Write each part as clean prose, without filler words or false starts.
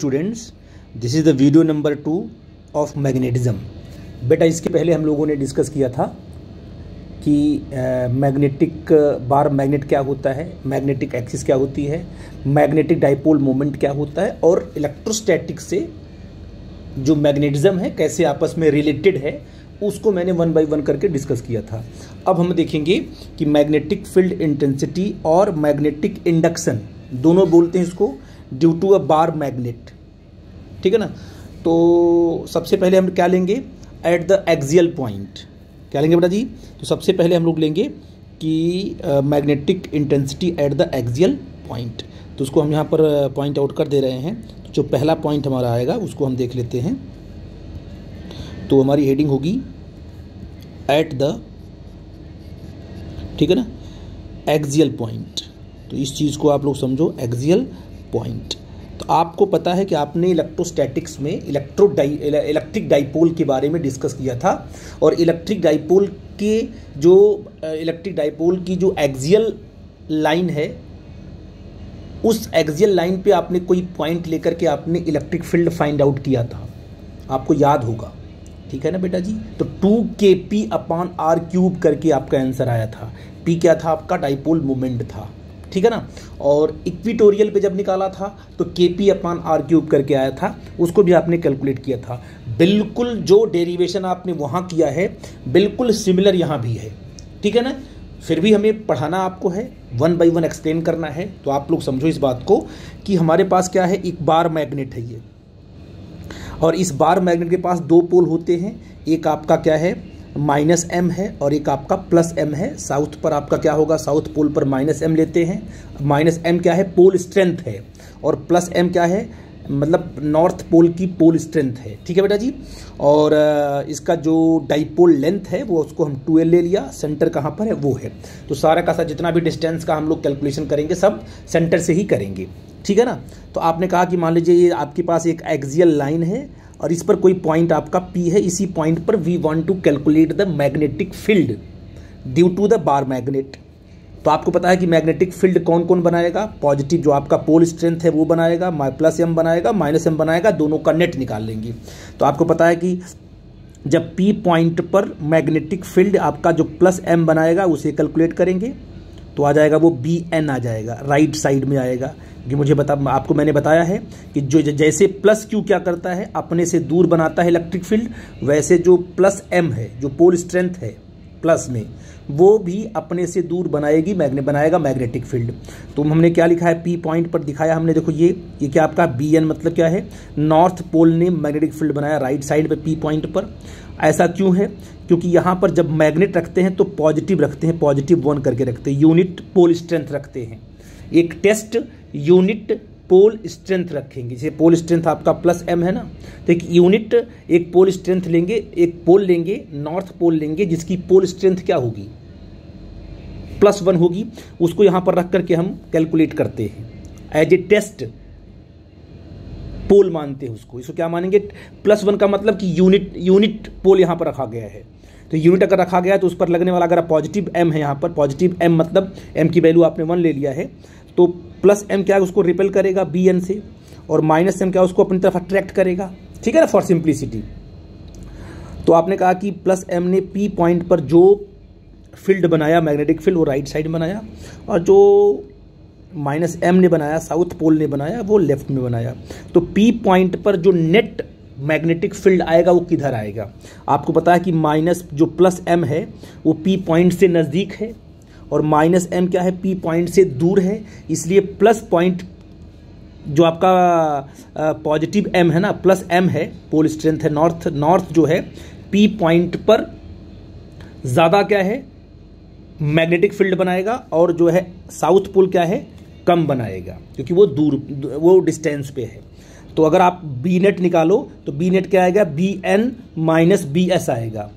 Students, this is the video number 2 of magnetism. बेटा इसके पहले हम लोगों ने डिस्कस किया था कि मैग्नेटिक बार मैग्नेट क्या होता है, मैग्नेटिक एक्सिस क्या होती है, मैग्नेटिक डाइपोल मोमेंट क्या होता है और इलेक्ट्रोस्टैटिक से जो मैग्नेटिज्म है कैसे आपस में रिलेटेड है, उसको मैंने 1 बाय 1 करके डिस्कस किया था। अब हम देखेंगे कि मैग्नेटिक फील्ड इंटेंसिटी और मैग्नेटिक इंडक्शन दोनों बोलते हैं इसको due to a bar magnet, ठीक है ना। तो सबसे पहले हम क्या लेंगे, एट द एक्सियल पॉइंट। क्या लेंगे बेटा जी? तो सबसे पहले हम लोग लेंगे कि magnetic intensity at the axial point. तो उसको हम यहाँ पर पॉइंट आउट कर दे रहे हैं। तो जो पहला पॉइंट हमारा आएगा उसको हम देख लेते हैं। तो हमारी हेडिंग होगी एट द, ठीक है ना, एक्सियल पॉइंट। तो इस चीज़ को आप लोग समझो, एक्सियल पॉइंट। तो आपको पता है कि आपने इलेक्ट्रोस्टैटिक्स में इलेक्ट्रिक डाइपोल के बारे में डिस्कस किया था, और इलेक्ट्रिक डाइपोल की जो एक्सियल लाइन है, उस एक्सियल लाइन पे आपने कोई पॉइंट लेकर के आपने इलेक्ट्रिक फील्ड फाइंड आउट किया था, आपको याद होगा, ठीक है ना बेटा जी। तो 2kp/r³ करके आपका आंसर आया था। p क्या था? आपका डाइपोल मोमेंट था, ठीक है ना। और इक्विटोरियल पे जब निकाला था तो kp/r³ करके आया था, उसको भी आपने कैलकुलेट किया था। बिल्कुल जो डेरिवेशन आपने वहाँ किया है बिल्कुल सिमिलर यहाँ भी है, ठीक है ना। फिर भी हमें पढ़ाना आपको है, 1 बाय 1 एक्सप्लेन करना है। तो आप लोग समझो इस बात को कि हमारे पास क्या है, एक बार मैग्नेट है ये, और इस बार मैग्नेट के पास 2 पोल होते हैं। एक आपका क्या है, -m है, और एक आपका +m है। साउथ पर आपका क्या होगा, साउथ पोल पर -m लेते हैं। -m क्या है, पोल स्ट्रेंथ है, और +m क्या है, मतलब नॉर्थ पोल की पोल स्ट्रेंथ है, ठीक है बेटा जी। और इसका जो डाइपोल लेंथ है वो उसको हम 2l ले लिया। सेंटर कहाँ पर है, वो है। तो सारा का सारा जितना भी डिस्टेंस का हम लोग कैलकुलेशन करेंगे सब सेंटर से ही करेंगे, ठीक है ना। तो आपने कहा कि मान लीजिए ये आपके पास एक एक्सियल लाइन है और इस पर कोई पॉइंट आपका P है। इसी पॉइंट पर we want to calculate the magnetic field due to the bar magnet. तो आपको पता है कि मैग्नेटिक फील्ड कौन कौन बनाएगा, पॉजिटिव जो आपका पोल स्ट्रेंथ है वो बनाएगा, +m बनाएगा, -m बनाएगा, दोनों का नेट निकाल लेंगे। तो आपको पता है कि जब P पॉइंट पर मैग्नेटिक फील्ड आपका जो +m बनाएगा उसे कैलकुलेट करेंगे तो आ जाएगा वो Bn आ जाएगा, राइट साइड में आएगा। कि मुझे आपको मैंने बताया है कि जो जैसे +q क्या करता है, अपने से दूर बनाता है इलेक्ट्रिक फील्ड, वैसे जो +m है, जो पोल स्ट्रेंथ है प्लस में, वो भी अपने से दूर बनाएगा मैग्नेटिक फील्ड। तो हमने क्या लिखा है, P पॉइंट पर दिखाया हमने, देखो ये क्या आपका Bn मतलब क्या है, नॉर्थ पोल ने मैग्नेटिक फील्ड बनाया राइट साइड पे P पॉइंट पर। ऐसा क्यों है? क्योंकि यहाँ पर जब मैग्नेट रखते हैं तो पॉजिटिव रखते हैं, +1 करके रखते हैं, यूनिट पोल स्ट्रेंथ रखते हैं। एक टेस्ट यूनिट पोल स्ट्रेंथ रखेंगे। जैसे पोल स्ट्रेंथ आपका +m है ना, तो एक यूनिट, एक पोल स्ट्रेंथ लेंगे, एक पोल लेंगे, नॉर्थ पोल लेंगे, जिसकी पोल स्ट्रेंथ क्या होगी, +1 होगी। उसको यहाँ पर रख करके हम कैलकुलेट करते हैं, एज ए टेस्ट पोल मानते हैं उसको। इसको क्या मानेंगे, +1 का मतलब कि यूनिट पोल यहाँ पर रखा गया है। तो यूनिट अगर रखा गया है तो उस पर लगने वाला अगर पॉजिटिव m है, यहाँ पर पॉजिटिव m मतलब m की वैल्यू आपने 1 ले लिया है, तो +m क्या है, उसको रिपेल करेगा Bn से, और -m क्या है, उसको अपनी तरफ अट्रैक्ट करेगा, ठीक है ना, फॉर सिंप्लिसिटी। तो आपने कहा कि +m ने P पॉइंट पर जो फील्ड बनाया, मैग्नेटिक फील्ड, वो राइट साइड बनाया, और जो -m ने बनाया, साउथ पोल ने बनाया, वो लेफ्ट में बनाया। तो P पॉइंट पर जो नेट मैग्नेटिक फील्ड आएगा वो किधर आएगा? आपको पता है कि जो +m है वो P पॉइंट से नज़दीक है, और -m क्या है, P पॉइंट से दूर है। इसलिए प्लस पॉइंट जो आपका पॉजिटिव m है ना, +m है, पोल स्ट्रेंथ है, नॉर्थ जो है, P पॉइंट पर ज़्यादा क्या है, मैग्नेटिक फील्ड बनाएगा, और जो है साउथ पोल क्या है, कम बनाएगा, क्योंकि वो दूर, वो डिस्टेंस पे है। तो अगर आप बी नेट निकालो तो बी नेट क्या आएगा, Bn - Bs आएगा,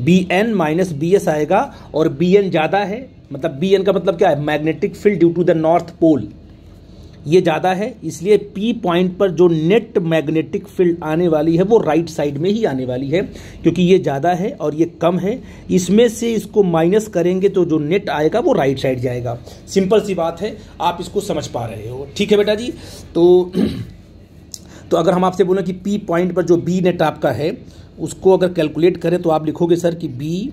Bn - Bs आएगा, और Bn ज़्यादा है, मतलब Bn का मतलब क्या है, magnetic field due to the north pole, ये ज़्यादा है। इसलिए P पॉइंट पर जो नेट मैग्नेटिक फील्ड आने वाली है वो राइट साइड में ही आने वाली है, क्योंकि ये ज़्यादा है और ये कम है। इसमें से इसको माइनस करेंगे तो जो नेट आएगा वो राइट साइड जाएगा। सिंपल सी बात है, आप इसको समझ पा रहे हो, ठीक है बेटा जी। तो तो अगर हम आपसे बोलें कि पी पॉइंट पर जो बी नेट आपका है उसको अगर कैलकुलेट करें तो आप लिखोगे सर कि B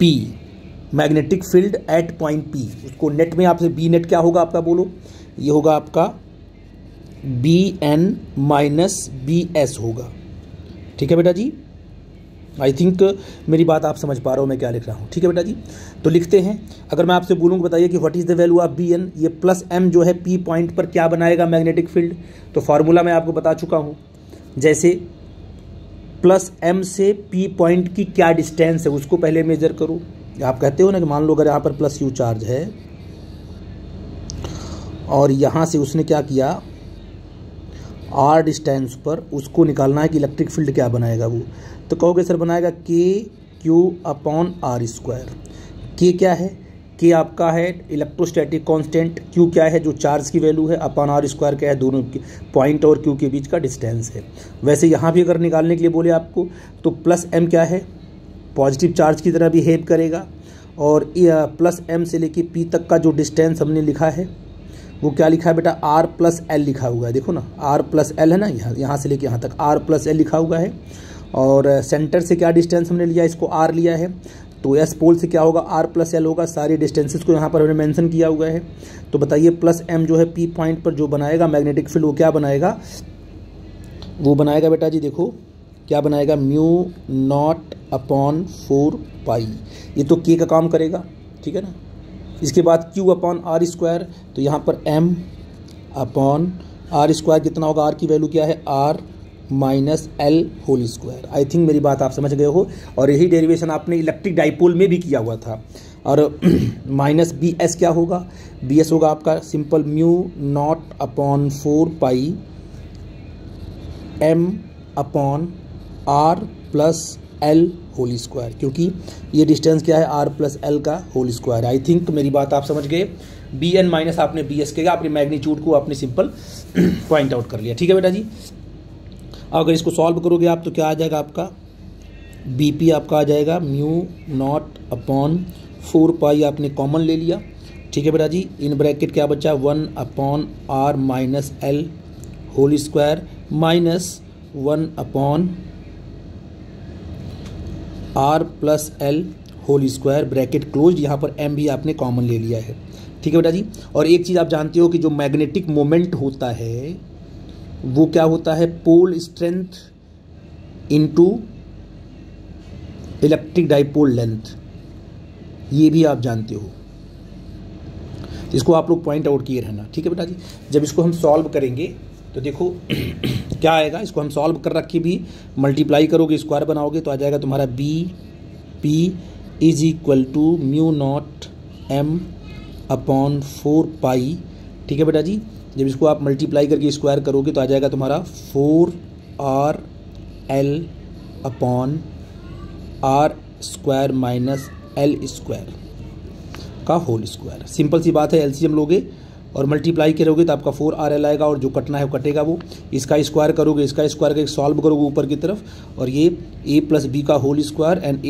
P magnetic field at point P, उसको नेट में आपसे बी नेट क्या होगा आपका बोलो, ये होगा आपका B N minus B S होगा। ठीक है बेटा जी, आई थिंक मेरी बात आप समझ पा रहे हो मैं क्या लिख रहा हूँ। ठीक है बेटा जी, तो लिखते हैं। अगर मैं आपसे बोलूँ बताइए कि what is the value of B N, ये प्लस एम जो है पी पॉइंट पर क्या बनाएगा मैग्नेटिक फील्ड, तो फार्मूला मैं आपको बता चुका हूँ। जैसे प्लस एम से पी पॉइंट की क्या डिस्टेंस है उसको पहले मेजर करो। आप कहते हो ना कि मान लो अगर यहाँ पर प्लस यू चार्ज है और यहाँ से उसने क्या किया आर डिस्टेंस पर, उसको निकालना है कि इलेक्ट्रिक फील्ड क्या बनाएगा वो, तो कहोगे सर बनाएगा के क्यू अपॉन आर स्क्वायर। के क्या है, के आपका है इलेक्ट्रोस्टैटिक कांस्टेंट, क्यू क्या है जो चार्ज की वैल्यू है, अपॉन आर स्क्वायर क्या है दोनों पॉइंट और क्यू के बीच का डिस्टेंस है। वैसे यहाँ भी अगर निकालने के लिए बोले आपको तो प्लस एम क्या है पॉजिटिव चार्ज की तरह बिहेव करेगा, और प्लस एम से लेके पी तक का जो डिस्टेंस हमने लिखा है वो क्या लिखा है बेटा, आर प्लस एल लिखा हुआ है। देखो ना आर प्लस एल है ना, यहाँ से लेके यहाँ तक आर प्लस एल लिखा हुआ है। और सेंटर से क्या डिस्टेंस हमने लिया, इसको आर लिया है, तो एस पोल से क्या होगा आर प्लस एल होगा। सारी डिस्टेंसेस को यहाँ पर हमने मेंशन किया हुआ है। तो बताइए प्लस एम जो है पी पॉइंट पर जो बनाएगा मैग्नेटिक फील्ड वो क्या बनाएगा, वो बनाएगा बेटा जी देखो क्या बनाएगा, म्यू नॉट अपॉन 4 पाई। ये तो के का काम करेगा, ठीक है ना। इसके बाद क्यू अपॉन आर स्क्वायर, तो यहाँ पर एम अपॉन आर स्क्वायर कितना होगा, आर की वैल्यू क्या है R minus L whole square. I think मेरी बात आप समझ गए हो। और यही डेरिवेशन आपने इलेक्ट्रिक डाइपोल में भी किया हुआ था। और माइनस बी एस क्या होगा, बी एस होगा आपका simple mu naught upon 4 pi M upon R plus L whole square, क्योंकि ये डिस्टेंस क्या है आर प्लस एल का होल स्क्वायर। आई थिंक मेरी बात आप समझ गए। बी एन माइनस आपने बी एस किया, अपने मैग्नीट्यूड को आपने सिंपल पॉइंट आउट कर लिया। ठीक है बेटा जी, अगर इसको सॉल्व करोगे आप तो क्या आ जाएगा आपका, बी पी आपका आ जाएगा म्यू नॉट अपॉन 4 पाई आपने कॉमन ले लिया। ठीक है बेटा जी, इन ब्रैकेट क्या बचा 1 upon R minus L whole square minus 1 upon R plus L whole square bracket close. यहाँ पर एम भी आपने कॉमन ले लिया है। ठीक है बेटा जी, और एक चीज़ आप जानते हो कि जो मैग्नेटिक मोमेंट होता है वो क्या होता है, pole strength into electric dipole length, ये भी आप जानते हो। इसको आप लोग पॉइंट आउट किए रहना। ठीक है बेटा जी, जब इसको हम सॉल्व करेंगे तो देखो क्या आएगा, इसको हम सॉल्व कर रख के भी मल्टीप्लाई करोगे स्क्वायर बनाओगे तो आ जाएगा तुम्हारा B P is equal to mu naught M upon 4 pi. ठीक है बेटा जी, जब इसको आप मल्टीप्लाई करके स्क्वायर करोगे तो आ जाएगा तुम्हारा 4 R L upon R square minus L square का होल स्क्वायर। सिंपल सी बात है, एलसीएम लोगे और मल्टीप्लाई करोगे तो आपका 4 आर एल आएगा और जो कटना है वो कटेगा, वो इसका स्क्वायर करोगे, इसका स्क्वायर करके सॉल्व करोगे ऊपर की तरफ, और ये ए प्लस बी का whole square and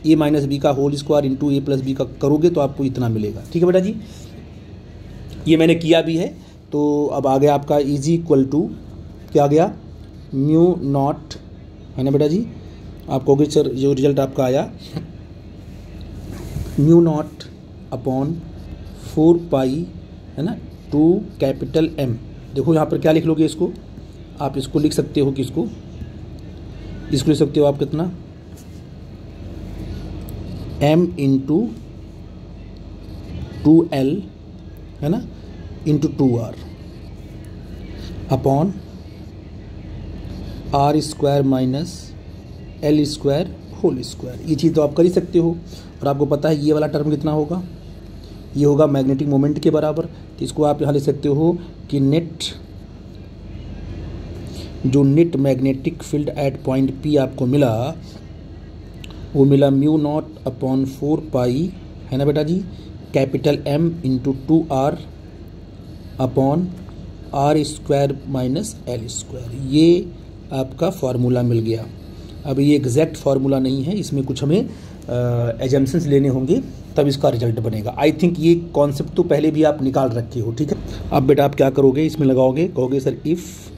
A minus B का whole square into A plus B का करोगे तो आपको इतना मिलेगा। ठीक है बेटा जी, ये मैंने किया भी है। तो अब आ गया आपका इज इक्वल टू क्या आ गया, म्यू नॉट, है ना बेटा जी। आप कहोगे सर जो रिजल्ट आपका आया म्यू नॉट अपॉन 4 पाई, है ना, टू कैपिटल एम। देखो यहाँ पर क्या लिख लोगे, इसको आप इसको लिख सकते हो कि इसको लिख सकते हो आप कितना, एम इंटू 2L, है ना, into 2R upon R square minus L square whole square. ये चीज़ तो आप कर ही सकते हो। और आपको पता है ये वाला टर्म कितना होगा, ये होगा मैग्नेटिक मोमेंट के बराबर। तो इसको आप यहाँ लिख सकते हो कि net magnetic field at point P आपको मिला, वो मिला म्यू नॉट अपॉन 4 पाई, है ना बेटा जी, capital M into 2R upon R square minus L square. ये आपका फार्मूला मिल गया। अब ये एग्जैक्ट फार्मूला नहीं है, इसमें कुछ हमें एजम्पशंस लेने होंगे तब इसका रिजल्ट बनेगा। आई थिंक ये कॉन्सेप्ट तो पहले भी आप निकाल रखे हो। ठीक है, अब बेटा आप क्या करोगे, इसमें लगाओगे, कहोगे sir if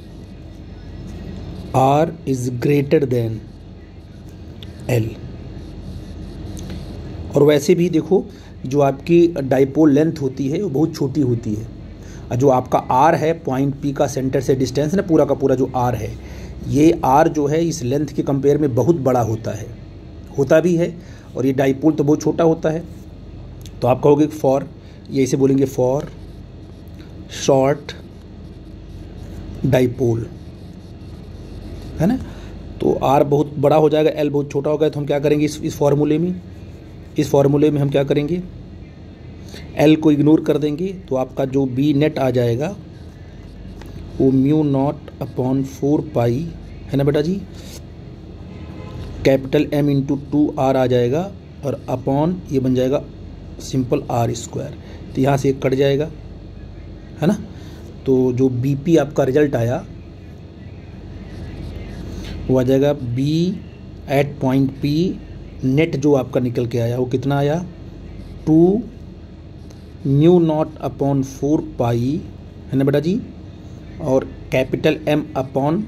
R is greater than L। और वैसे भी देखो जो आपकी डाइपोल लेंथ होती है वो बहुत छोटी होती है, और जो आपका R है पॉइंट P का सेंटर से डिस्टेंस ना, पूरा का पूरा जो R है, ये R जो है इस लेंथ के कंपेयर में बहुत बड़ा होता भी है, और ये डाइपोल तो बहुत छोटा होता है। तो आप कहोगे फॉर, ये इसे बोलेंगे फॉर शॉर्ट डाइपोल, है ना। तो R बहुत बड़ा हो जाएगा, L बहुत छोटा हो गया, तो हम क्या करेंगे इस फॉर्मूले में हम क्या करेंगे, L को इग्नोर कर देंगे, तो आपका जो बी नेट आ जाएगा वो म्यू नॉट अपॉन 4 पाई, है ना बेटा जी, कैपिटल M इंटू 2R आ जाएगा, और अपॉन ये बन जाएगा सिंपल R²। तो यहाँ से एक कट जाएगा, है ना। तो जो BP आपका रिजल्ट आया वो आ जाएगा B at point P net जो आपका निकल के आया वो कितना आया, 2 म्यू नॉट अपॉन 4 पाई, है ना बेटा जी, और कैपिटल M अपॉन,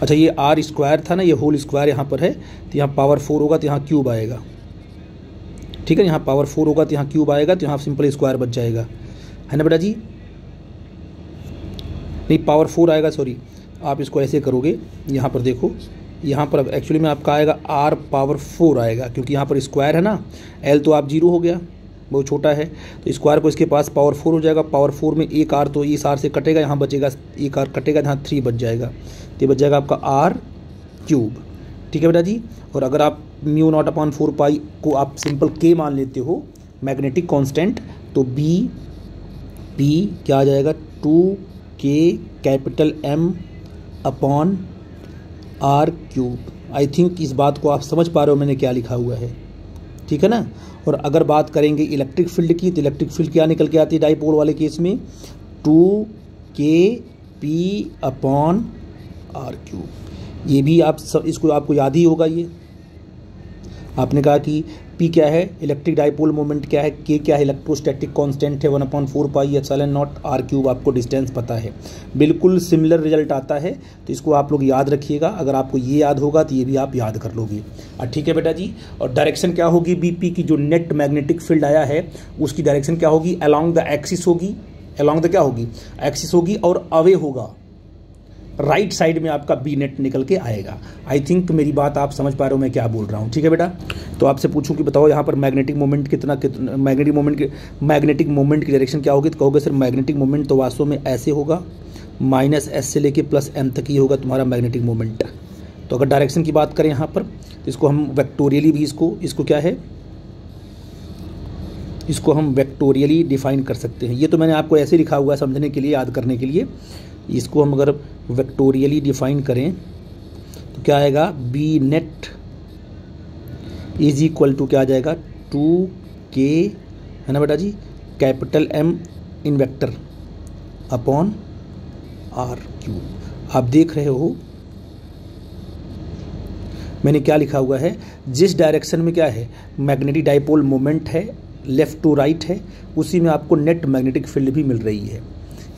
अच्छा ये R² था ना, ये होल स्क्वायर यहाँ पर है, तो यहाँ पावर 4 होगा तो यहाँ क्यूब आएगा, ठीक है, यहाँ पावर 4 होगा तो यहाँ क्यूब आएगा, तो यहाँ सिंपल स्क्वायर बच जाएगा, है ना बेटा जी। नहीं पावर 4 आएगा, सॉरी, आप इसको ऐसे करोगे, यहाँ पर देखो, यहाँ पर अब एक्चुअली में आपका आएगा R पावर 4 आएगा, क्योंकि यहाँ पर स्क्वायर है ना, L तो आप 0 हो गया, बहुत छोटा है, तो स्क्वायर को इसके पास पावर 4 हो जाएगा, पावर 4 में एक R तो इस R से कटेगा, यहाँ बचेगा एक R कटेगा, यहाँ 3 बच जाएगा, तो ये बच जाएगा आपका R³, ठीक है बेटा जी। और अगर आप म्यू नॉट अपॉन 4 पाई को आप सिंपल K मान लेते हो मैग्नेटिक कांस्टेंट, तो B क्या आ जाएगा, 2K capital M upon R³। I think इस बात को आप समझ पा रहे हो मैंने क्या लिखा हुआ है, ठीक है ना। और अगर बात करेंगे इलेक्ट्रिक फील्ड की, तो इलेक्ट्रिक फील्ड क्या निकल के आती है डाइपोल वाले केस में, 2Kp अपॉन R³। ये भी आप इसको आपको याद ही होगा, ये आपने कहा कि P क्या है, इलेक्ट्रिक डाइपोल मोमेंट क्या है, K क्या है, इलेक्ट्रोस्टैटिक कांस्टेंट है 1/4 पाई एप्सिलॉन नॉट, R³ आपको डिस्टेंस पता है। बिल्कुल सिमिलर रिजल्ट आता है, तो इसको आप लोग याद रखिएगा, अगर आपको ये याद होगा तो ये भी आप याद कर लोगे, ठीक है बेटा जी। और डायरेक्शन क्या होगी BP की, जो नेट मैग्नेटिक फील्ड आया है उसकी डायरेक्शन क्या होगी, अलोंग द एक्सिस होगी, अलोंग द क्या होगी, एक्सिस होगी, और अवे होगा, राइट साइड में आपका बी नेट निकल के आएगा। आई थिंक मेरी बात आप समझ पा रहे हो मैं क्या बोल रहा हूँ, ठीक है बेटा। तो आपसे पूछूं कि बताओ यहाँ पर मैग्नेटिक मोमेंट मैग्नेटिक मोमेंट की डायरेक्शन क्या होगी, तो कहोगे सर मैग्नेटिक मोमेंट तो वास्तव में ऐसे होगा, -S से लेके +M तक ही होगा तुम्हारा मैग्नेटिक मोमेंट। तो अगर डायरेक्शन की बात करें यहाँ पर, तो इसको हम वेक्टोरियली भी इसको क्या है, इसको हम वेक्टोरियली डिफाइन कर सकते हैं। ये तो मैंने आपको ऐसे लिखा हुआ है समझने के लिए, याद करने के लिए। इसको हम अगर वेक्टोरियली डिफाइन करें तो क्या आएगा, B net is equal to क्या आ जाएगा, 2K, है ना बेटा जी, capital M in vector upon R³। आप देख रहे हो मैंने क्या लिखा हुआ है, जिस डायरेक्शन में क्या है मैग्नेटिक डाइपोल मोमेंट है, लेफ्ट टू राइट है, उसी में आपको नेट मैग्नेटिक फील्ड भी मिल रही है।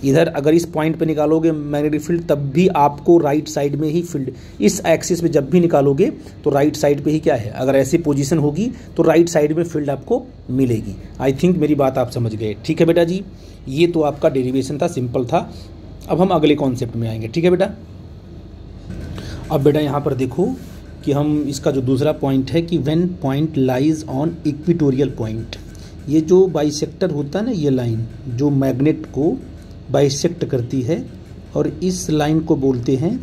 इधर अगर इस पॉइंट पे निकालोगे मैग्नेटिक फील्ड, तब भी आपको राइट साइड में ही फील्ड, इस एक्सिस में जब भी निकालोगे तो राइट साइड पे ही क्या है, अगर ऐसी पोजीशन होगी तो राइट साइड में फील्ड आपको मिलेगी। आई थिंक मेरी बात आप समझ गए, ठीक है बेटा जी। ये तो आपका डेरिवेशन था, सिंपल था। अब हम अगले कॉन्सेप्ट में आएंगे, ठीक है बेटा। अब बेटा यहाँ पर देखो कि हम इसका जो दूसरा पॉइंट है कि when point lies on equatorial point, ये जो बाइसेक्टर होता है ना, ये लाइन जो मैग्नेट को बाइसेक्ट करती है, और इस लाइन को बोलते हैं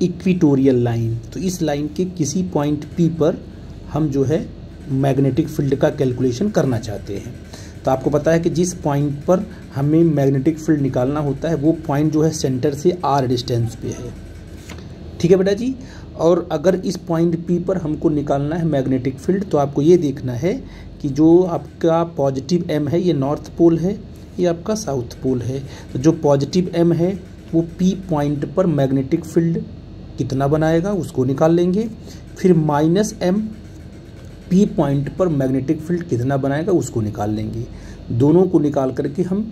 इक्वेटोरियल लाइन। तो इस लाइन के किसी पॉइंट P पर हम जो है मैग्नेटिक फील्ड का कैलकुलेशन करना चाहते हैं। तो आपको पता है कि जिस पॉइंट पर हमें मैग्नेटिक फील्ड निकालना होता है वो पॉइंट जो है सेंटर से R डिस्टेंस पे है, ठीक है बेटा जी। और अगर इस पॉइंट P पर हमको निकालना है मैग्नेटिक फील्ड, तो आपको ये देखना है कि जो आपका पॉजिटिव M है ये नॉर्थ पोल है, ये आपका साउथ पोल है। तो जो पॉजिटिव M है वो P पॉइंट पर मैग्नेटिक फील्ड कितना बनाएगा उसको निकाल लेंगे, फिर -M P पॉइंट पर मैग्नेटिक फील्ड कितना बनाएगा उसको निकाल लेंगे। दोनों को निकाल करके हम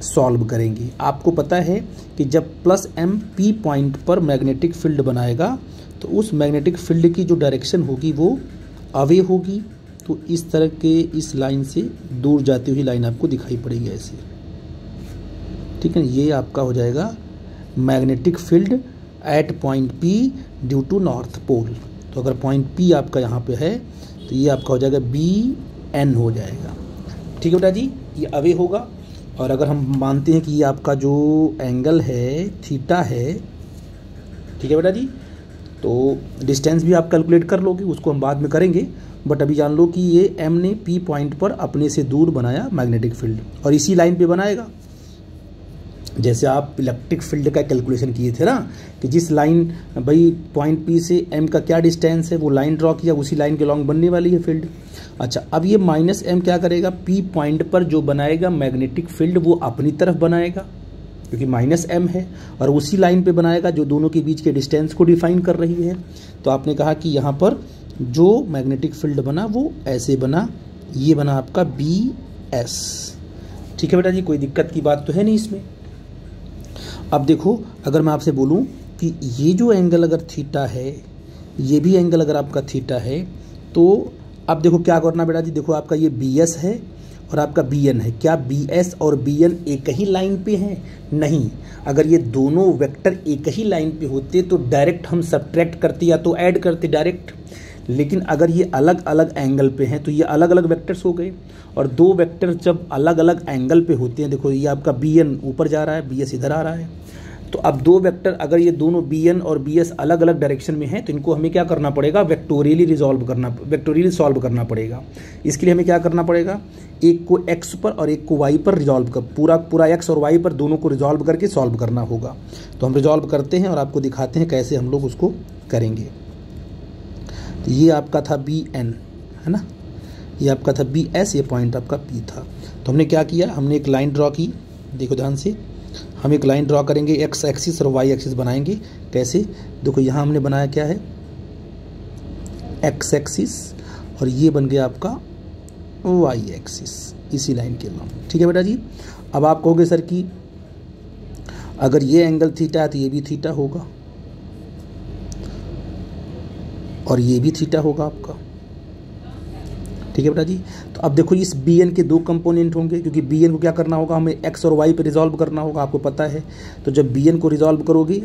सॉल्व करेंगे। आपको पता है कि जब प्लस एम पी पॉइंट पर मैग्नेटिक फील्ड बनाएगा तो उस मैग्नेटिक फील्ड की जो डायरेक्शन होगी वो अवे होगी। तो इस तरह के इस लाइन से दूर जाती हुई लाइन आपको दिखाई पड़ेगी ऐसे, ठीक है। ये आपका हो जाएगा magnetic field at point P due to north pole. तो अगर पॉइंट पी आपका यहाँ पे है तो ये आपका हो जाएगा बी एन हो जाएगा, ठीक है बेटा जी। ये अवे होगा। और अगर हम मानते हैं कि ये आपका जो एंगल है थीटा है, ठीक है बेटा जी, तो डिस्टेंस भी आप कैलकुलेट कर लोगे, उसको हम बाद में करेंगे। बट अभी जान लो कि ये एम ने पी पॉइंट पर अपने से दूर बनाया मैग्नेटिक फील्ड और इसी लाइन पे बनाएगा। जैसे आप इलेक्ट्रिक फील्ड का कैलकुलेशन किए थे ना कि जिस लाइन भाई पॉइंट पी से एम का क्या डिस्टेंस है वो लाइन ड्रॉ किया, उसी लाइन के लॉन्ग बनने वाली है फील्ड। अच्छा, अब ये माइनस एम क्या करेगा, पी पॉइंट पर जो बनाएगा मैग्नेटिक फील्ड वो अपनी तरफ बनाएगा क्योंकि माइनस एम है, और उसी लाइन पे बनाएगा जो दोनों के बीच के डिस्टेंस को डिफाइन कर रही है। तो आपने कहा कि यहाँ पर जो मैग्नेटिक फील्ड बना वो ऐसे बना, ये बना आपका बी एस, ठीक है बेटा जी। कोई दिक्कत की बात तो है नहीं इसमें। अब देखो, अगर मैं आपसे बोलूं कि ये जो एंगल अगर थीटा है, ये भी एंगल अगर आपका थीटा है, तो अब देखो क्या करना बेटा जी। देखो आपका ये बी एस है और आपका बी एन है। क्या बी एस और बी एन एक ही लाइन पे हैं? नहीं। अगर ये दोनों वेक्टर एक ही लाइन पे होते तो डायरेक्ट हम सब्ट्रैक्ट करते या तो ऐड करते डायरेक्ट। लेकिन अगर ये अलग अलग एंगल पे हैं तो ये अलग अलग वेक्टर्स हो गए। और दो वेक्टर जब अलग अलग एंगल पे होते हैं, देखो ये आपका बी एन ऊपर जा रहा है, बी एस इधर आ रहा है, तो अब दो वेक्टर अगर ये दोनों बी एन और बी एस अलग अलग डायरेक्शन में हैं तो इनको हमें क्या करना पड़ेगा, वेक्टोरियली सॉल्व करना पड़ेगा। इसके लिए हमें क्या करना पड़ेगा, एक को एक्स पर और एक को वाई पर रिजॉल्व कर, पूरा एक्स और वाई पर दोनों को रिजॉल्व करके सॉल्व करना होगा। तो हम रिजॉल्व करते हैं और आपको दिखाते हैं कैसे हम लोग उसको करेंगे। तो ये आपका था बी एन, है ना, ये आपका था बी एस, ये पॉइंट आपका पी था। तो हमने क्या किया, हमने एक लाइन ड्रॉ की। देखो ध्यान से, हम एक लाइन ड्रॉ करेंगे, एक्स एक्सिस और वाई एक्सिस बनाएंगे। कैसे, देखो यहाँ हमने बनाया क्या है, एक्स एक्सिस, और ये बन गया आपका वाई एक्सिस इसी लाइन के नाम, ठीक है बेटा जी। अब आप कहोगे सर कि अगर ये एंगल थीटा है तो ये भी थीटा होगा और ये भी थीटा होगा आपका, ठीक है बेटा जी। तो अब देखो इस बी एन के दो कंपोनेंट होंगे क्योंकि बी एन को क्या करना होगा, हमें एक्स और वाई पे रिजॉल्व करना होगा, आपको पता है। तो जब बी एन को रिजॉल्व करोगे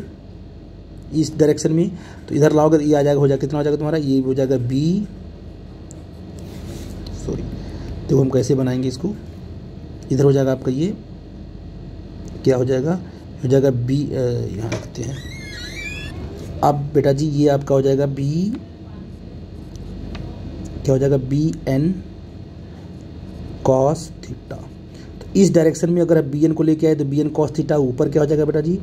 इस डायरेक्शन में तो इधर लाओगे तो ये आ जाएगा, हो जाएगा कितना हो जाएगा तुम्हारा, ये हो जाएगा बी, सॉरी देखो हम कैसे बनाएंगे इसको, इधर हो जाएगा आपका ये क्या हो जाएगा, हो जाएगा बी, यहाँ रखते हैं। अब बेटा जी ये आपका हो जाएगा बी, क्या हो जाएगा, बी एन कॉस थीटा। तो इस डायरेक्शन में अगर आप बी एन को लेके आए तो बी एन कॉस थीटा, ऊपर क्या हो जाएगा बेटा जी,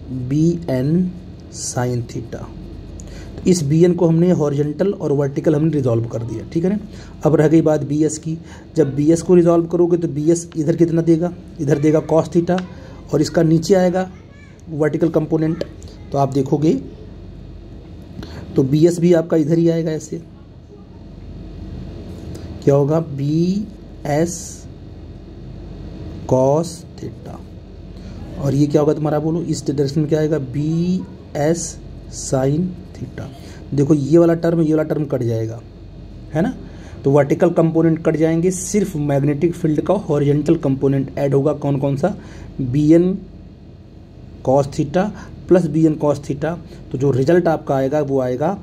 बी एन साइन थीटा। तो इस बी एन को हमने हॉरिजॉन्टल और वर्टिकल हमने रिजॉल्व कर दिया, ठीक है ना। अब रह गई बात बी एस की। जब बी एस को रिजॉल्व करोगे तो बी एस इधर कितना देगा, इधर देगा कॉस थीटा, और इसका नीचे आएगा वर्टिकल कंपोनेंट। तो आप देखोगे तो बी एस भी आपका इधर ही आएगा, ऐसे क्या होगा, बी एस कॉस थीटा, और ये क्या होगा तुम्हारा, बोलो इस डायरेक्शन में क्या आएगा, बी एस साइन थीटा। देखो ये वाला टर्म कट जाएगा, है ना। तो वर्टिकल कंपोनेंट कट जाएंगे, सिर्फ मैग्नेटिक फील्ड का हॉरिजॉन्टल कंपोनेंट ऐड होगा। कौन कौन सा, B N cos theta plus B N cos theta. तो जो रिजल्ट आपका आएगा वो आएगा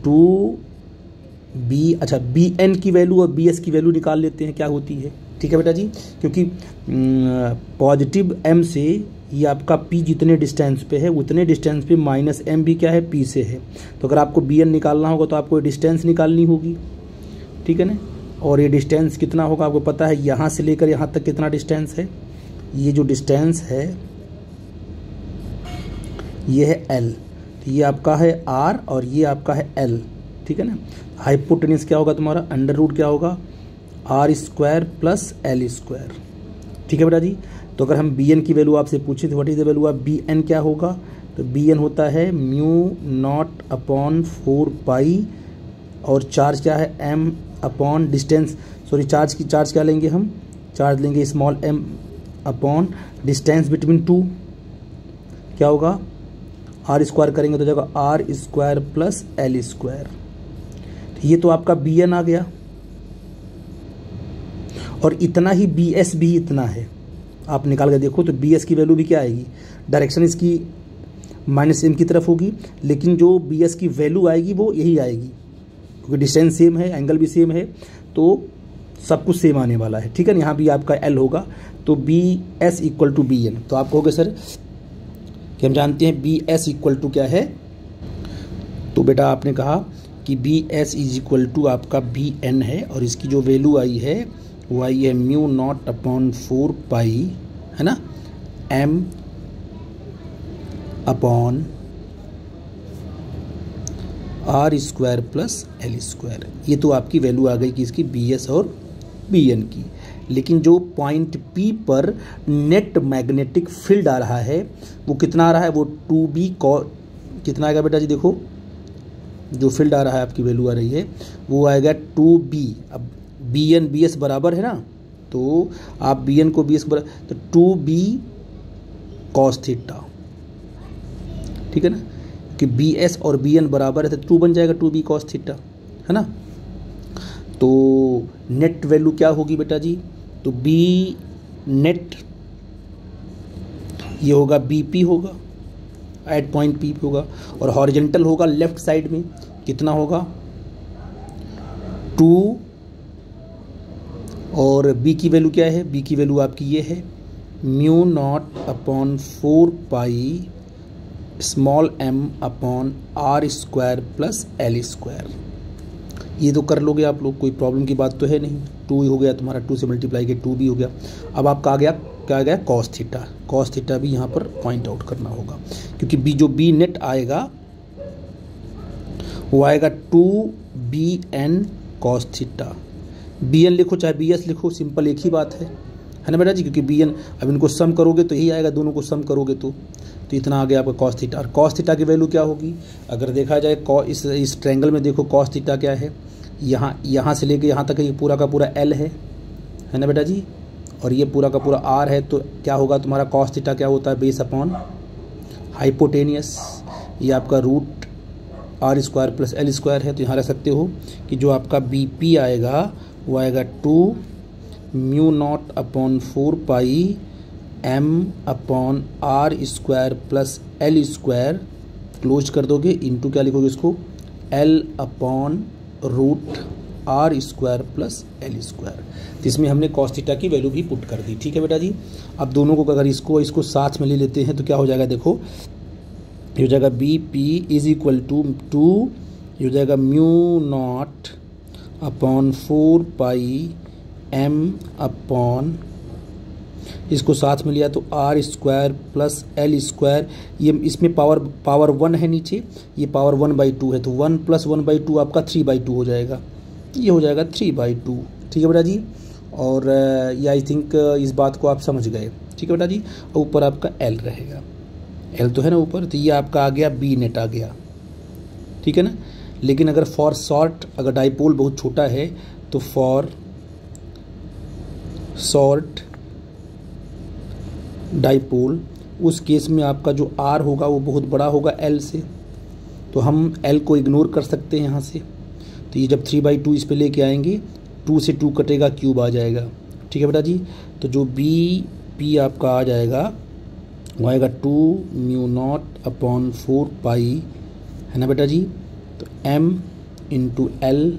2b, अच्छा बी एन की वैल्यू और बी एस की वैल्यू निकाल लेते हैं क्या होती है, ठीक है बेटा जी। क्योंकि पॉजिटिव m से ये आपका p जितने डिस्टेंस पे है उतने डिस्टेंस पे माइनस m भी क्या है, p से है। तो अगर आपको bn निकालना होगा तो आपको डिस्टेंस निकालनी होगी, ठीक है ना। और ये डिस्टेंस कितना होगा आपको पता है, यहाँ से लेकर यहाँ तक कितना डिस्टेंस है, ये जो डिस्टेंस है ये है l, तो ये आपका है r और ये आपका है l, ठीक है ना। हाइपोटेन्यूज क्या होगा तुम्हारा, अंडर रूट क्या होगा, r square plus l square, ठीक है बेटा जी। तो अगर हम bn की वैल्यू आपसे पूछे तो what is the value of bn क्या होगा, तो bn होता है म्यू नॉट अपॉन 4 पाई, और चार्ज क्या है, m upon distance, sorry charge क्या लेंगे हम, चार्ज लेंगे small m upon distance between two, क्या होगा, आर स्क्वायर करेंगे तो जाएगा R square plus L square. ये तो आपका बी एन आ गया, और इतना ही बी एस भी इतना है, आप निकाल के देखो तो बी एस की वैल्यू भी क्या आएगी, डायरेक्शन इसकी माइनस एम की तरफ होगी, लेकिन जो बी एस की वैल्यू आएगी वो यही आएगी, क्योंकि डिस्टेंस सेम है, एंगल भी सेम है, तो सब कुछ सेम आने वाला है। ठीक है ना, यहाँ भी आपका एल होगा, तो B S equal to B N. तो आप कहोगे सर कि हम जानते हैं बी एस इक्वल टू क्या है, तो बेटा आपने कहा कि B S is equal to आपका बी एन है, और इसकी जो वैल्यू आई है वो आई है म्यू नॉट अपॉन 4 पाई, है ना, M upon R square plus L square. ये तो आपकी वैल्यू आ गई कि इसकी बी एस और बी एन की। लेकिन जो पॉइंट पी पर नेट मैग्नेटिक फील्ड आ रहा है वो कितना आ रहा है, वो 2b कितना आएगा बेटा जी, देखो जो फील्ड आ रहा है आपकी वैल्यू आ रही है वो आएगा 2b। अब बी एन बी एस बराबर है ना, तो आप बी एन को बी एस बराबर, तो 2b कॉस थीटा, ठीक है ना, कि बी एस और बी एन बराबर है तो 2 बन जाएगा 2b कॉस थीटा, है ना। तो नेट वैल्यू क्या होगी बेटा जी, तो बी नेट ये होगा बी पी होगा, एट पॉइंट पी होगा, और हॉरिजेंटल होगा लेफ्ट साइड में, कितना होगा 2, और बी की वैल्यू क्या है, बी की वैल्यू आपकी ये है mu naught upon 4 pi small M upon R square plus L square. ये तो कर लोगे आप लोग, कोई प्रॉब्लम की बात तो है नहीं। 2 हो गया तुम्हारा, 2 से मल्टीप्लाई किया 2b हो गया। अब आपका आ गया क्या आ गया, कॉस थीटा। कॉस थीटा भी यहाँ पर पॉइंट आउट करना होगा, क्योंकि बी जो बी नेट आएगा वो आएगा 2bn कॉस थीटा। bn लिखो चाहे bs लिखो, सिंपल एक ही बात है ना बेटा जी, क्योंकि bn अब इनको सम करोगे तो यही आएगा, दोनों को सम करोगे तो इतना आ गया आपका कॉस थीटा। और कॉस थीटा की वैल्यू क्या होगी, अगर देखा जाए इस ट्रायंगल में देखो कॉस थीटा क्या है, यहाँ से लेके यहाँ तक ये पूरा का पूरा एल है ना बेटा जी, और ये पूरा का पूरा आर है, तो क्या होगा तुम्हारा कॉस थीटा क्या होता है, बेस अपॉन हाइपोटेनियस, ये आपका root R square plus L square है। तो यहाँ रख सकते हो कि जो आपका बी पी आएगा वो आएगा 2 mu naught upon 4 pi M upon R square plus L square, close कर दोगे, इंटू क्या लिखोगे इसको, L upon root R square plus L square. तो इसमें हमने कॉस थीटा की वैल्यू भी पुट कर दी। ठीक है बेटा जी, अब दोनों को अगर इसको साथ में ले लेते हैं तो क्या हो जाएगा, देखो ये हो जाएगा B P is equal to 2, ये हो जाएगा mu naught upon 4 pi M upon, इसको साथ में लिया तो R square plus L square, ये इसमें पावर 1 है नीचे, ये पावर 1/2 है, तो 1 + 1/2 आपका 3/2 हो जाएगा, ये हो जाएगा 3/2। ठीक है बेटा जी, और ये आई थिंक इस बात को आप समझ गए। ठीक है बेटा जी, और ऊपर आपका एल रहेगा, एल तो है ना ऊपर, तो ये आपका आ गया बी नेट आ गया। ठीक है ना, लेकिन अगर फॉर शॉर्ट, अगर डाइपोल बहुत छोटा है तो फॉर शॉर्ट डाइपोल, उस केस में आपका जो आर होगा वो बहुत बड़ा होगा एल से, तो हम एल को इग्नोर कर सकते हैं यहाँ से। तो ये जब 3/2 इस पे लेके आएंगे, 2 से 2 कटेगा, क्यूब आ जाएगा। ठीक है बेटा जी, तो जो बी पी आपका आ जाएगा वो आएगा 2 म्यू नॉट अपॉन 4 पाई, है ना बेटा जी, तो m into L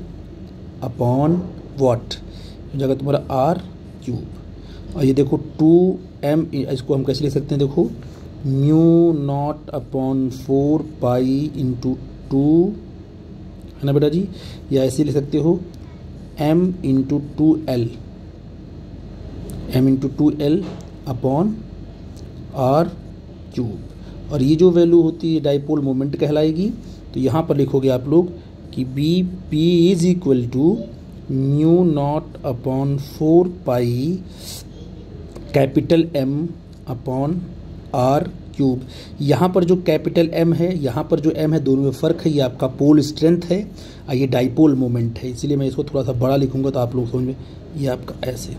upon what हो जाएगा तुम्हारा आर क्यूब। और ये देखो 2m, इसको हम कैसे लिख सकते हैं, देखो mu naught upon 4 pi into 2, है ना बेटा जी, या ऐसे लिख सकते हो m into 2l upon R cube. और ये जो वैल्यू होती है डाइपोल मोमेंट कहलाएगी। तो यहाँ पर लिखोगे आप लोग कि B P is equal to mu naught upon 4 pi capital M upon R cube. यहाँ पर जो कैपिटल M है, यहाँ पर जो M है, दोनों में फ़र्क है, ये आपका पोल स्ट्रेंथ है और ये डाइपोल मोमेंट है, इसीलिए मैं इसको थोड़ा सा बड़ा लिखूँगा तो आप लोग समझ में, ये आपका ऐसे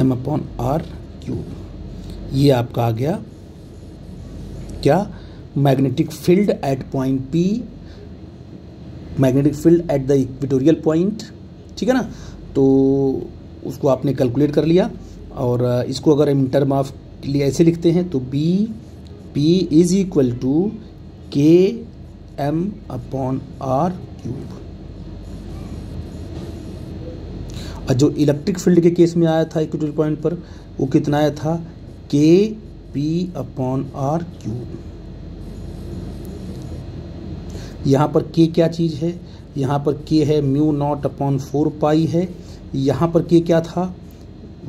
M अपॉन आर क्यूब। ये आपका आ गया क्या, magnetic field at point P, magnetic field at the equatorial point, ठीक है ना। तो उसको आपने कैलकुलेट कर लिया, और इसको अगर हम टर्म ऑफ लिए ऐसे लिखते हैं तो B P is equal to K M upon R cube. और जो इलेक्ट्रिक फील्ड के केस में आया था इक्वेटोरियल पॉइंट पर, वो कितना आया था, के पी अपॉन आर क्यूब। यहाँ पर के क्या चीज़ है, यहाँ पर के है म्यू नॉट अपॉन 4 पाई है, यहाँ पर के क्या था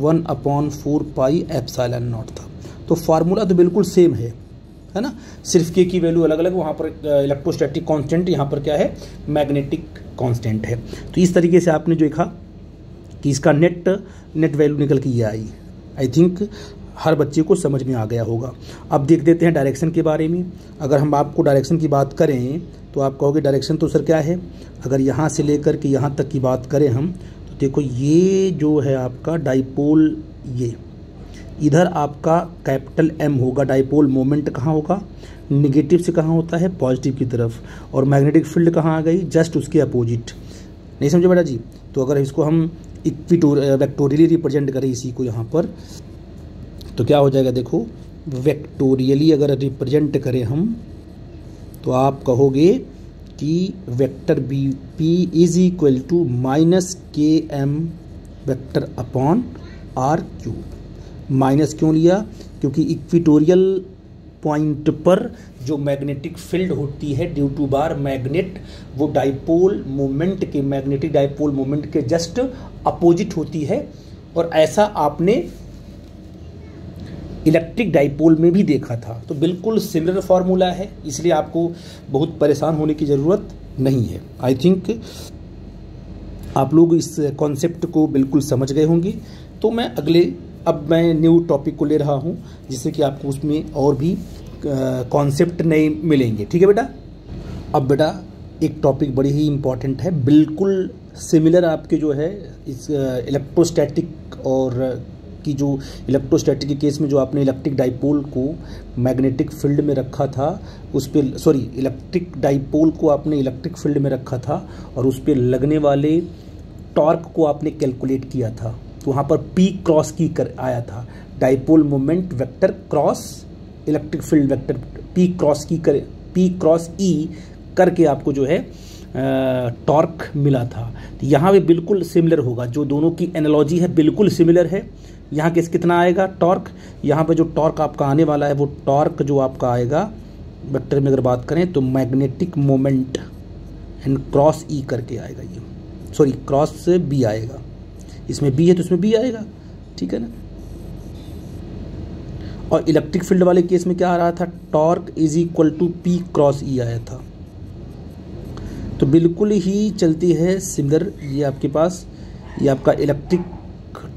1 अपॉन 4 पाई एप्सिलॉन नॉट था। तो फार्मूला तो बिल्कुल सेम है ना, सिर्फ के की वैल्यू अलग अलग, वहाँ पर इलेक्ट्रोस्टैटिक कांस्टेंट, यहाँ पर क्या है मैग्नेटिक कांस्टेंट है। तो इस तरीके से आपने जो देखा कि इसका नेट वैल्यू निकल के ये आई। आई थिंक हर बच्चे को समझ में आ गया होगा। अब देख देते हैं डायरेक्शन के बारे में। अगर हम आपको डायरेक्शन की बात करें तो आप कहोगे डायरेक्शन तो सर क्या है, अगर यहाँ से लेकर के यहाँ तक की बात करें हम, तो देखो ये जो है आपका डाइपोल, ये इधर आपका कैपिटल M होगा, डाइपोल मोमेंट कहाँ होगा, निगेटिव से कहाँ होता है, पॉजिटिव की तरफ, और मैग्नेटिक फील्ड कहाँ आ गई, जस्ट उसके अपोजिट। नहीं समझे बेटा जी। तो अगर इसको हम वेक्टोरियली रिप्रेजेंट करें इसी को यहाँ पर, तो क्या हो जाएगा, देखो वेक्टोरियली अगर रिप्रेजेंट करें हम, तो आप कहोगे कि vector B P is equal to minus K M vector upon R cube. Minus क्यों लिया, क्योंकि इक्वेटोरियल पॉइंट पर जो मैग्नेटिक फील्ड होती है ड्यू टू बार मैग्नेट, वो डाइपोल मोमेंट के, मैग्नेटिक डाइपोल मोमेंट के जस्ट अपोजिट होती है। और ऐसा आपने इलेक्ट्रिक डाइपोल में भी देखा था। तो बिल्कुल सिमिलर फार्मूला है, इसलिए आपको बहुत परेशान होने की ज़रूरत नहीं है। आई थिंक आप लोग इस कॉन्सेप्ट को बिल्कुल समझ गए होंगे। तो मैं अब मैं न्यू टॉपिक को ले रहा हूँ, जिससे कि आपको उसमें और भी कॉन्सेप्ट नए मिलेंगे। ठीक है बेटा। अब बेटा एक टॉपिक बड़ी ही इम्पॉर्टेंट है, बिल्कुल सिमिलर आपके जो है इस इलेक्ट्रोस्टैटिक और कि जो इलेक्ट्रोस्टैटिक के केस में जो आपने इलेक्ट्रिक डाइपोल को मैग्नेटिक फील्ड में रखा था, उस पे इलेक्ट्रिक डाइपोल को आपने इलेक्ट्रिक फील्ड में रखा था और उस पे लगने वाले टॉर्क को आपने कैलकुलेट किया था। तो वहाँ पर P क्रॉस की कर आया था, dipole moment vector cross electric field vector P cross E करके आपको जो है टॉर्क मिला था। तो यहाँ भी बिल्कुल सिमिलर होगा, जो दोनों की एनालॉजी है बिल्कुल सिमिलर है। यहाँ केस कितना आएगा टॉर्क, यहाँ पे जो टॉर्क आपका आने वाला है वो टॉर्क जो आपका आएगा वेक्टर में अगर बात करें तो magnetic moment and cross E करके आएगा, ये क्रॉस से B आएगा, इसमें B है तो इसमें B आएगा। ठीक है ना। और इलेक्ट्रिक फील्ड वाले केस में क्या आ रहा था, torque is equal to P cross E आया था। तो बिल्कुल ही चलती है सिमिलर। ये आपके पास ये आपका इलेक्ट्रिक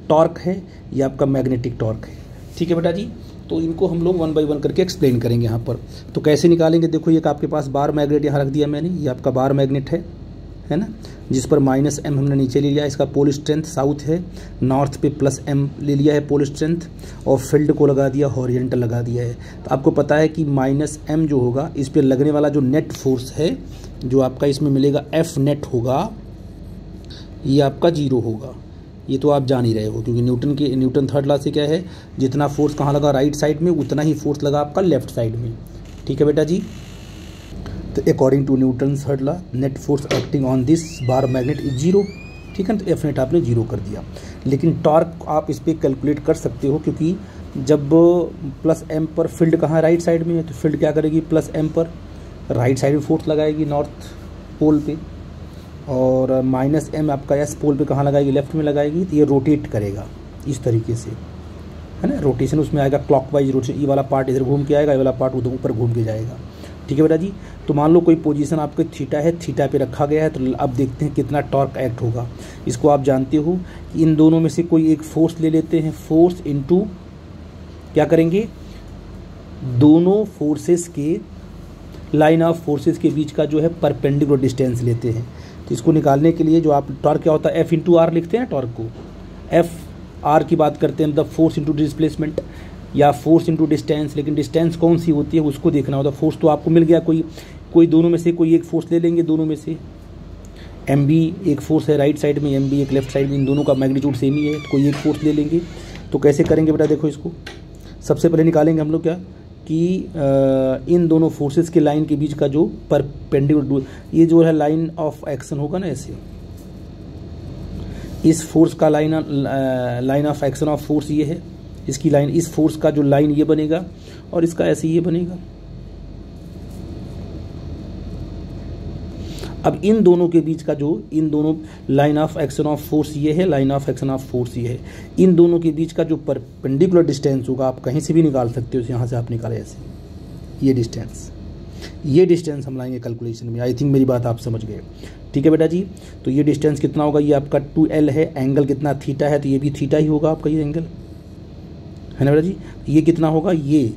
टॉर्क है, ये आपका मैग्नेटिक टॉर्क है। ठीक है बेटा जी। तो इनको हम लोग 1 बाय 1 करके एक्सप्लेन करेंगे यहाँ पर। तो कैसे निकालेंगे, देखो ये आपके पास बार मैग्नेट यहाँ रख दिया मैंने, ये आपका बार मैग्नेट है ना, जिस पर -m हमने नीचे ले लिया। इसका पोल स्ट्रेंथ साउथ है, नॉर्थ पे +m ले लिया है पोल स्ट्रेंथ, और फील्ड को लगा दिया, हॉरिजेंटल लगा दिया है। तो आपको पता है कि -m जो होगा इस पर लगने वाला जो नेट फोर्स है, जो आपका इसमें मिलेगा F नेट होगा, ये आपका 0 होगा। ये तो आप जान ही रहे हो, क्योंकि न्यूटन थर्ड लॉ से क्या है, जितना फोर्स कहाँ लगा राइट साइड में, उतना ही फोर्स लगा आपका लेफ्ट साइड में। ठीक है बेटा जी। तो according to Newton third law net force acting on this bar magnet is 0। ठीक है ना। तो F नेट आपने 0 कर दिया। लेकिन टॉर्क आप इस पर कैलकुलेट कर सकते हो, क्योंकि जब +m पर फील्ड कहाँ राइट साइड में है, तो फील्ड क्या करेगी +m पर राइट साइड में फोर्स लगाएगी नॉर्थ पोल पे, और -m आपका S पोल पे कहाँ लगाएगी, लेफ्ट में लगाएगी। तो ये रोटेट करेगा इस तरीके से, है ना। रोटेशन उसमें आएगा क्लॉकवाइज रोटेशन, ये वाला पार्ट इधर घूम के आएगा, ये वाला पार्ट उधर ऊपर घूम के जाएगा। ठीक है बेटा जी। तो मान लो कोई पोजीशन आपके थीटा है, थीटा पे रखा गया है, तो अब देखते हैं कितना टॉर्क एक्ट होगा। इसको आप जानते हो कि इन दोनों में से कोई एक फोर्स ले लेते हैं, फोर्स इनटू क्या करेंगे, दोनों फोर्सेस के लाइन ऑफ फोर्सेस के बीच का जो है परपेंडिकुलर डिस्टेंस लेते हैं। तो इसको निकालने के लिए जो आप टॉर्क क्या होता है, F इंटू आर लिखते हैं टॉर्क को, F आर की बात करते हैं, मतलब फोर्स इंटू डिस्प्लेसमेंट। या फोर्स इंटू डिस्टेंस, लेकिन डिस्टेंस कौन सी होती है उसको देखना होता है। फोर्स तो आपको मिल गया, कोई दोनों में से कोई एक फोर्स ले लेंगे, दोनों में से एम बी एक फोर्स है राइट साइड में, एम बी एक लेफ्ट साइड में, इन दोनों का मैग्नीट्यूड सेम ही है, कोई एक फोर्स ले लेंगे। तो कैसे करेंगे बेटा, देखो इसको सबसे पहले निकालेंगे हम लोग क्या कि इन दोनों फोर्सेस के लाइन के बीच का जो परपेंडिकुलर, ये जो है लाइन ऑफ एक्शन होगा ना, ऐसे इस फोर्स का line of action of force ये है, इसकी लाइन, इस फोर्स का जो लाइन ये बनेगा और इसका ऐसे ये बनेगा। अब इन दोनों के बीच का जो, इन दोनों line of action of force ये है, line of action of force ये है, इन दोनों के बीच का जो परपेंडिकुलर डिस्टेंस होगा, आप कहीं से भी निकाल सकते हो, यहाँ से आप निकाले ऐसे, ये डिस्टेंस हम लाएंगे कैलकुलेशन में। आई थिंक मेरी बात आप समझ गए, ठीक है बेटा जी। तो ये डिस्टेंस कितना होगा, ये आपका 2L है, एंगल कितना थीटा है, तो ये भी थीटा ही होगा आपका ये एंगल, है ना बेटा जी। ये कितना होगा, ये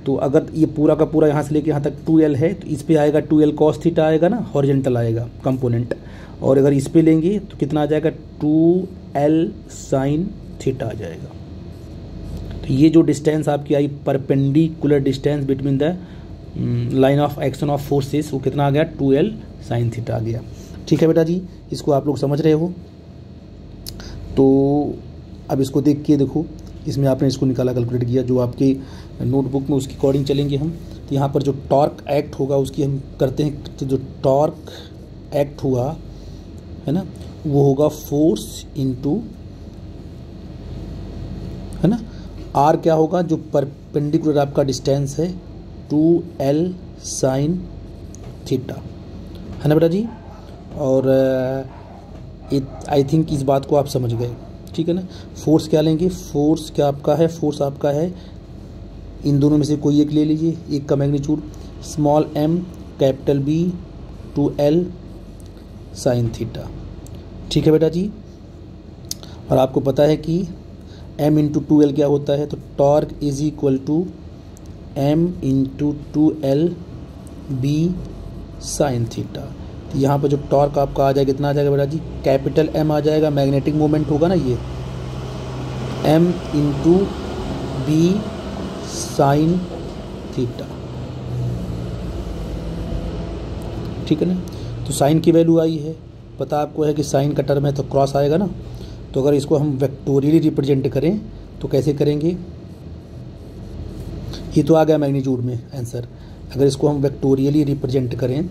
तो अगर ये पूरा का पूरा यहाँ से लेके यहाँ तक 2L है तो इस पे आएगा 2L cos थीटा आएगा ना, हॉरिजॉन्टल आएगा कंपोनेंट, और अगर इस पे लेंगे तो कितना आ जाएगा 2L sin थीटा आ जाएगा। तो ये जो डिस्टेंस आपकी आई perpendicular distance between the line of action of forces, वो कितना आ गया 2L sin थीटा आ गया। ठीक है बेटा जी, इसको आप लोग समझ रहे हो। तो अब इसको देख के देखो, इसमें आपने इसको निकाला, कैलकुलेट किया, जो आपके नोटबुक में उसकी अकॉर्डिंग चलेंगे हम। तो यहाँ पर जो टॉर्क एक्ट होगा उसकी हम करते हैं, तो जो टॉर्क एक्ट हुआ है ना, वो होगा फोर्स इनटू, है ना, आर क्या होगा, जो परपेंडिकुलर आपका डिस्टेंस है 2L sin थीटा, है ना बेटा जी। और आई थिंक इस बात को आप समझ गए, ठीक है ना। फोर्स क्या लेंगे, फोर्स क्या आपका है, फोर्स आपका है, इन दोनों में से कोई एक ले लीजिए, एक का magnitude small m capital B 2L sin theta, ठीक है बेटा जी। और आपको पता है कि m इंटू 2L क्या होता है, तो torque is equal to m into 2L B sin theta. तो यहाँ पर जो टॉर्क आपका आ जाएगा कितना आ जाएगा बेटा जी, कैपिटल M आ जाएगा, मैग्नेटिक मोमेंट होगा ना ये, m into B sin theta, ठीक है ना। तो साइन की वैल्यू आई है, पता आपको है कि साइन का टर्म है तो क्रॉस आएगा ना। तो अगर इसको हम वेक्टोरियली रिप्रेजेंट करें तो कैसे करेंगे, ये तो आ गया मैग्नीट्यूड में आंसर। अगर इसको हम वेक्टोरियली रिप्रेजेंट करें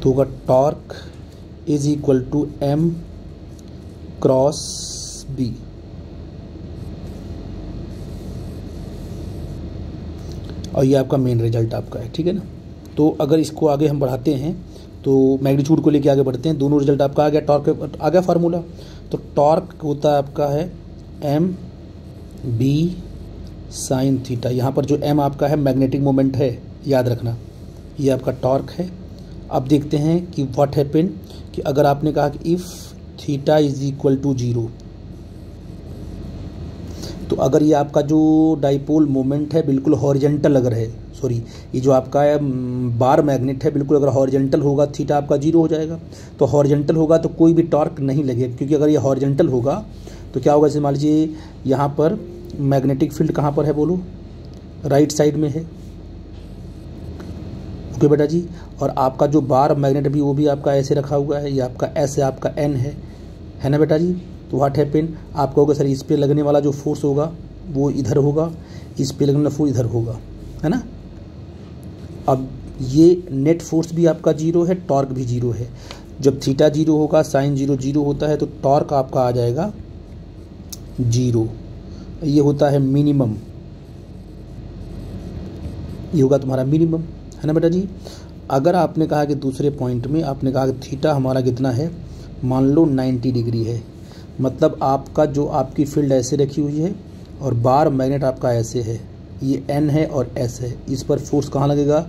तो होगा torque is equal to M cross B, और ये आपका मेन रिजल्ट आपका है, ठीक है ना। तो अगर इसको आगे हम बढ़ाते हैं तो मैग्नीट्यूड को लेके आगे बढ़ते हैं, दोनों रिजल्ट आपका आ गया, टॉर्क आ गया फार्मूला। तो टॉर्क होता है आपका है M B sin थीटा, यहाँ पर जो M आपका है मैग्नेटिक मोमेंट है, याद रखना, ये आपका टॉर्क है। अब देखते हैं कि व्हाट हैपन, कि अगर आपने कहा कि if theta is equal to 0, तो अगर ये आपका जो डाइपोल मोमेंट है बिल्कुल हॉरिजेंटल अगर है, सॉरी ये जो आपका है बार मैग्नेट है बिल्कुल अगर हॉरिजेंटल होगा, थीटा आपका 0 हो जाएगा। तो हॉरिजेंटल होगा तो कोई भी टॉर्क नहीं लगेगा, क्योंकि अगर ये हॉरिजेंटल होगा तो क्या होगा, जैसे मान लीजिए यहाँ पर मैग्नेटिक फील्ड कहाँ पर है बोलो, राइट साइड में है, ओके बेटा जी। और आपका जो बार मैग्नेट भी वो भी आपका ऐसे रखा हुआ है, ये आपका ऐसे आपका N है ना बेटा जी। तो व्हाट हैपन, आप कहोगे सर इस पे लगने वाला जो फोर्स होगा वो इधर होगा, इस पे लगने वाला फोर्स इधर होगा, है ना। अब ये नेट फोर्स भी आपका 0 है, टॉर्क भी 0 है। जब थीटा 0 होगा, साइन 0 होता है, तो टॉर्क आपका आ जाएगा 0, ये होता है मिनिमम, ये होगा तुम्हारा मिनिमम, है ना बेटा जी। अगर आपने कहा कि दूसरे पॉइंट में आपने कहा कि थीटा हमारा कितना है, मान लो 90 डिग्री है, मतलब आपका जो आपकी फील्ड ऐसे रखी हुई है और बार मैग्नेट आपका ऐसे है, ये N है और S है, इस पर फोर्स कहाँ लगेगा,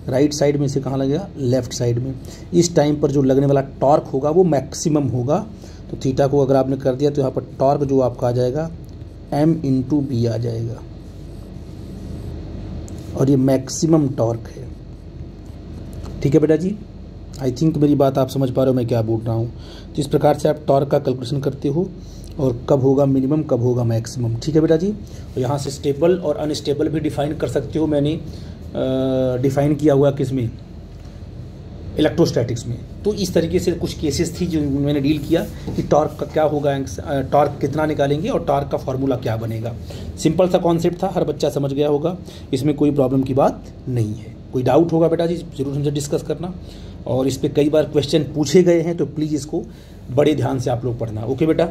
राइट साइड में से कहाँ लगेगा, लेफ्ट साइड में। इस टाइम पर जो लगने वाला टॉर्क होगा वो मैक्सिमम होगा। तो थीटा को अगर आपने कर दिया तो यहाँ पर टॉर्क जो आपका आ जाएगा M इंटू B आ जाएगा, और ये मैक्सिमम टॉर्क है, ठीक है बेटा जी। आई थिंक मेरी बात आप समझ पा रहे हो मैं क्या बोल रहा हूँ। तो इस प्रकार से आप टॉर्क का कैलकुलेशन करते हो। और कब होगा मिनिमम, कब होगा मैक्सिमम। ठीक है बेटा जी। तो यहाँ से स्टेबल और अनस्टेबल भी डिफाइन कर सकते हो। मैंने डिफाइन किया हुआ किस में, इलेक्ट्रोस्टैटिक्स में। तो इस तरीके से कुछ केसेस थी जो मैंने डील किया कि टॉर्क का क्या होगा, टॉर्क कितना निकालेंगे और टॉर्क का फार्मूला क्या बनेगा। सिंपल सा कॉन्सेप्ट था, हर बच्चा समझ गया होगा, इसमें कोई प्रॉब्लम की बात नहीं है। कोई डाउट होगा बेटा जी ज़रूर हमसे डिस्कस करना, और इस पर कई बार क्वेश्चन पूछे गए हैं, तो प्लीज़ इसको बड़े ध्यान से आप लोग पढ़ना। ओके बेटा।